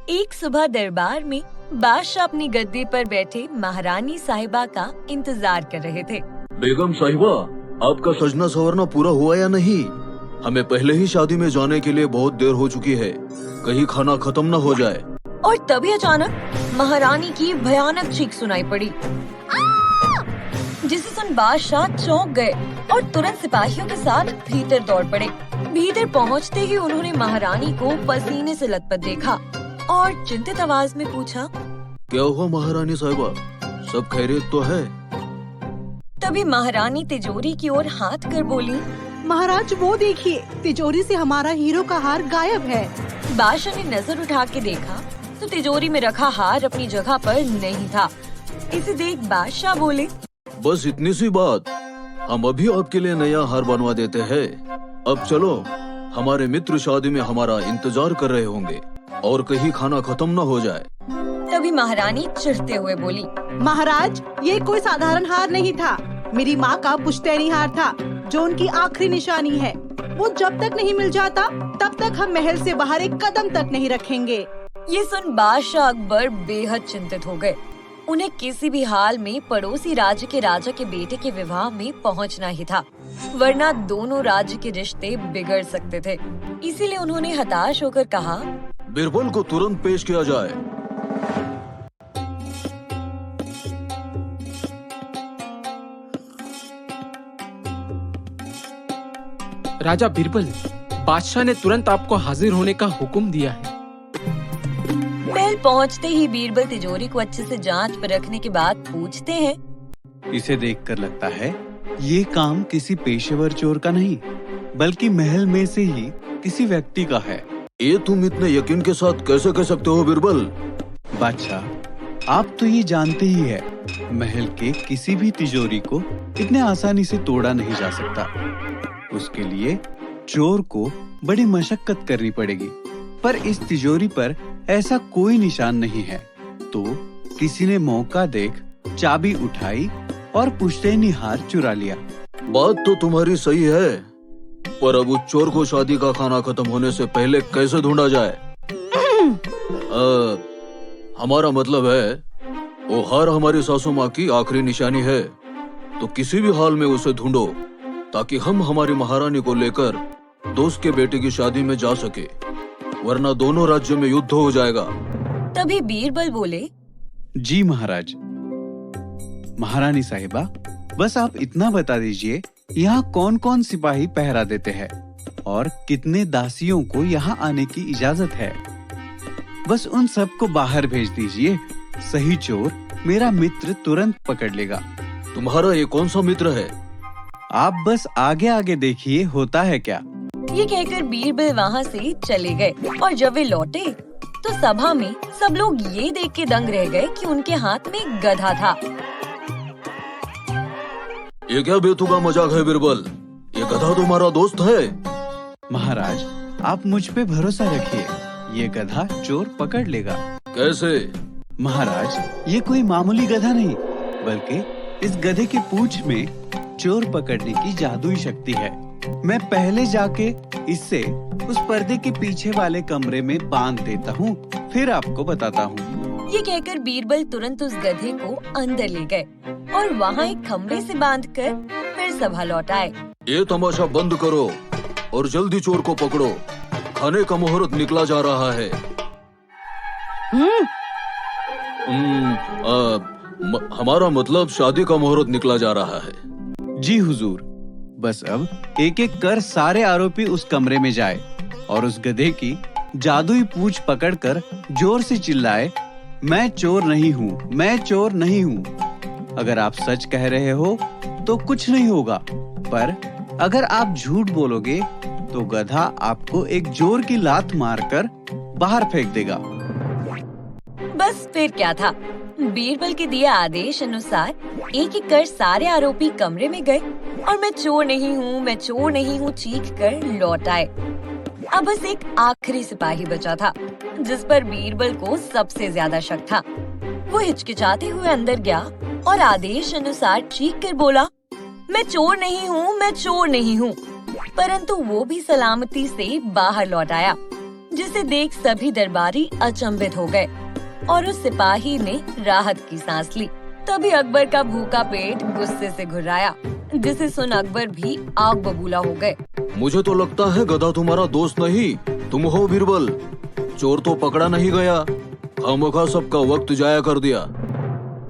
एक सुबह दरबार में बादशाह अपनी गद्दी पर बैठे महारानी साहिबा का इंतजार कर रहे थे। बेगम साहिबा, आपका सजना संवरना पूरा हुआ या नहीं? हमें पहले ही शादी में जाने के लिए बहुत देर हो चुकी है, कहीं खाना खत्म न हो जाए। और तभी अचानक महारानी की भयानक चीख सुनाई पड़ी, जिसे सुन बादशाह चौंक गए और तुरंत सिपाहियों के साथ भीतर दौड़ पड़े। भीतर पहुंचते ही उन्होंने महारानी को पसीने से लथपथ देखा और चिंतित आवाज में पूछा, क्या हुआ महारानी साहिबा, सब खैरियत तो है? तभी महारानी तिजोरी की ओर हाथ कर बोली, महाराज वो देखिए, तिजोरी से हमारा हीरो का हार गायब है। बादशाह ने नजर उठा के देखा तो तिजोरी में रखा हार अपनी जगह पर नहीं था। इसे देख बादशाह बोले, बस इतनी सी बात, हम अभी आपके लिए नया हार बनवा देते हैं। अब चलो, हमारे मित्र शादी में हमारा इंतजार कर रहे होंगे और कहीं खाना खत्म न हो जाए। तभी महारानी चिढ़ते हुए बोली, महाराज ये कोई साधारण हार नहीं था, मेरी माँ का पुश्तैनी हार था, जो उनकी आखिरी निशानी है। वो जब तक नहीं मिल जाता तब तक हम महल से बाहर एक कदम तक नहीं रखेंगे। ये सुन बादशाह अकबर बेहद चिंतित हो गए। उन्हें किसी भी हाल में पड़ोसी राज्य के राजा के बेटे के विवाह में पहुंचना ही था, वरना दोनों राज्य के रिश्ते बिगड़ सकते थे। इसीलिए उन्होंने हताश होकर कहा, बीरबल को तुरंत पेश किया जाए। राजा बीरबल, बादशाह ने तुरंत आपको हाजिर होने का हुक्म दिया है। महल पहुंचते ही बीरबल तिजोरी को अच्छे से जांच परखने के बाद पूछते हैं, इसे देखकर लगता है ये काम किसी पेशेवर चोर का नहीं, बल्कि महल में से ही किसी व्यक्ति का है। ये तुम इतने यकीन के साथ कैसे कह सकते हो बीरबल? बादशाह, आप तो ये जानते ही है, महल के किसी भी तिजोरी को इतने आसानी से तोड़ा नहीं जा सकता। उसके लिए चोर को बड़ी मशक्कत करनी पड़ेगी, पर इस तिजोरी पर ऐसा कोई निशान नहीं है। तो किसी ने मौका देख चाबी उठाई और पुश्तैनी हार चुरा लिया। बात तो तुम्हारी सही है, पर अब उस चोर को शादी का खाना खत्म होने से पहले कैसे ढूंढा जाए? हमारा मतलब है, वो हार हमारी सासू माँ की आखिरी निशानी है, तो किसी भी हाल में उसे ढूंढो, ताकि हम हमारी महारानी को लेकर दोस्त के बेटे की शादी में जा सके, वरना दोनों राज्यों में युद्ध हो जाएगा। तभी बीरबल बोले, जी महाराज। महारानी साहिबा, बस आप इतना बता दीजिए, यहाँ कौन कौन सिपाही पहरा देते हैं और कितने दासियों को यहाँ आने की इजाजत है। बस उन सबको बाहर भेज दीजिए, सही चोर मेरा मित्र तुरंत पकड़ लेगा। तुम्हारा ये कौन सा मित्र है? आप बस आगे आगे देखिए होता है क्या। ये कहकर बीरबल वहाँ से चले गए और जब वे लौटे तो सभा में सब लोग ये देख के दंग रह गए कि उनके हाथ में एक गधा था। ये क्या बेतुका मजाक है बीरबल? ये गधा तुम्हारा दोस्त है? महाराज, आप मुझ पे भरोसा रखिए, ये गधा चोर पकड़ लेगा। कैसे? महाराज, ये कोई मामूली गधा नहीं, बल्कि इस गधे की पूंछ में चोर पकड़ने की जादुई शक्ति है। मैं पहले जाके इससे उस पर्दे के पीछे वाले कमरे में बांध देता हूँ, फिर आपको बताता हूँ। ये कहकर बीरबल तुरंत उस गधे को अंदर ले गए और वहाँ एक खम्भे से बांधकर फिर सभा लौट आए। ये तमाशा बंद करो और जल्दी चोर को पकड़ो, खाने का मुहूर्त निकला जा रहा है। हमारा मतलब शादी का मुहूर्त निकला जा रहा है। जी हुजूर, बस अब एक एक कर सारे आरोपी उस कमरे में जाए और उस गधे की जादुई पूंछ पकड़कर जोर से चिल्लाए, मैं चोर नहीं हूँ, मैं चोर नहीं हूँ। अगर आप सच कह रहे हो तो कुछ नहीं होगा, पर अगर आप झूठ बोलोगे तो गधा आपको एक जोर की लात मारकर बाहर फेंक देगा। बस फिर क्या था, बीरबल के दिए आदेश अनुसार एक एक कर सारे आरोपी कमरे में गए और मैं चोर नहीं हूँ, मैं चोर नहीं हूँ चीख कर लौट आए। अब बस एक आखिरी सिपाही बचा था, जिस पर बीरबल को सबसे ज्यादा शक था। वो हिचकिचाते हुए अंदर गया और आदेश अनुसार चीख कर बोला, मैं चोर नहीं हूँ, मैं चोर नहीं हूँ। परंतु वो भी सलामती से बाहर लौट आया। जिसे देख सभी दरबारी अचंभित हो गए और उस सिपाही ने राहत की सांस ली। तभी अकबर का भूखा पेट गुस्से से घुर्राया, जिसे सुन अकबर भी आग बबूला हो गए। मुझे तो लगता है गधा तुम्हारा दोस्त नहीं, तुम हो बीरबल। चोर तो पकड़ा नहीं गया, खामखा सबका वक्त जाया कर दिया।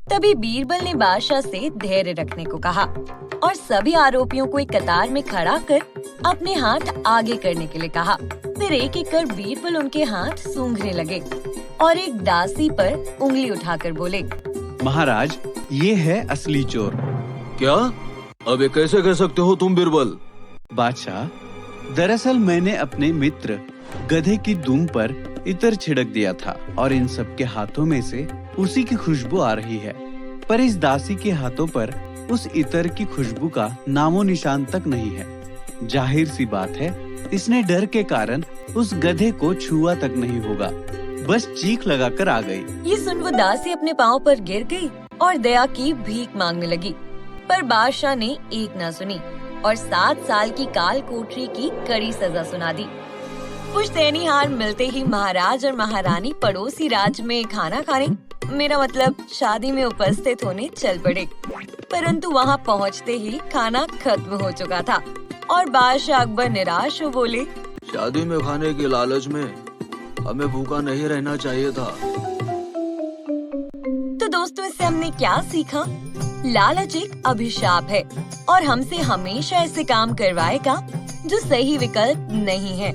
तभी बीरबल ने बादशाह से धैर्य रखने को कहा और सभी आरोपियों को एक कतार में खड़ा कर अपने हाथ आगे करने के लिए कहा। फिर एक एक कर बीरबल उनके हाथ सूंघने लगे और एक दासी पर उंगली उठाकर बोले, महाराज, ये है असली चोर। क्या? अब ये कैसे कह सकते हो तुम बीरबल? बादशाह, दरअसल मैंने अपने मित्र गधे की दुम पर इत्र छिड़क दिया था और इन सब के हाथों में से उसी की खुशबू आ रही है, पर इस दासी के हाथों पर उस इत्र की खुशबू का नामो निशान तक नहीं है। जाहिर सी बात है, इसने डर के कारण उस गधे को छुआ तक नहीं होगा, बस चीख लगाकर आ गई। ये सुन वो दासी अपने पाँव पर गिर गई और दया की भीख मांगने लगी, पर बादशाह ने एक ना सुनी और 7 साल की काल कोठरी की कड़ी सजा सुना दी। पुश्तैनी हार मिलते ही महाराज और महारानी पड़ोसी राज्य में खाना खाने, मेरा मतलब शादी में उपस्थित होने चल पड़े। परंतु वहाँ पहुँचते ही खाना खत्म हो चुका था और बादशाह अकबर निराश हो बोले, शादी में खाने के लालच में हमें भूखा नहीं रहना चाहिए था। तो दोस्तों, इससे हमने क्या सीखा? लालच एक अभिशाप है और हमसे हमेशा ऐसे काम करवाएगा जो सही विकल्प नहीं है।